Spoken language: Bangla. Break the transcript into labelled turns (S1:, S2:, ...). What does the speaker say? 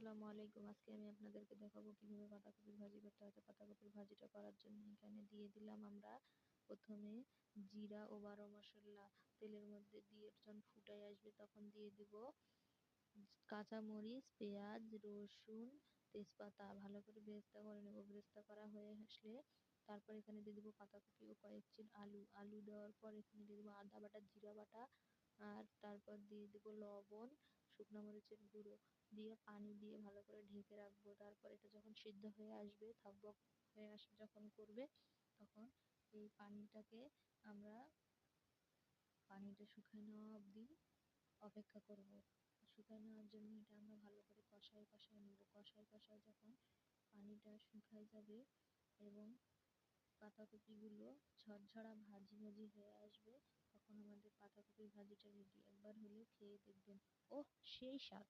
S1: আসসালামু আলাইকুম। আজকে আমি আপনাদেরকে দেখাবো কিভাবে পাতাকপির ভাজি করতে হয়। তো পাতাকপির ভাজিটা করার জন্য এখানে দিয়ে দিলাম আমরা প্রথমে জিরা ও বারো মশলা তেলের মধ্যে দিয়ে যখন ফুটাই আসবে তখন দিয়ে দিব কাঁচামরিচ, পেঁয়াজ, রসুন, তেজপাতা ভালো করে বেরেস্তা করে নেব। বেরেস্তা করা হয়ে আসলে তারপর এখানে দিয়ে দেবো পাতাকপি ও কয়েক চিন আলু দেওয়ার পর এখানে দিয়ে দেবো আদা বাটা, জিরা বাটা, আর তারপর দিয়ে দেবো লবণ, শুকনো মরিচের গুঁড়ো দিয়ে পানি দিয়ে ভালো করে ঢেকে রাখবো। তারপর এটা যখন সিদ্ধ হয়ে আসবে যখন করবে তখন এই আমরা পানিটা শুকিয়ে নেওয়া অবধি অপেক্ষা করব। শুকায় নেওয়ার জন্য এটা আমরা ভালো করে কষায় নেব। কষায় যখন পানিটা শুকায় যাবে এবং পাতাকপিগুলো ঝরঝরা ভাজি ভাজি হয়ে আসবে তখন আমাদের পাতাকপির ভাজিটা রেডি। একবার হলে খেয়ে দেখবেন, ওহ সেই স্বাদ!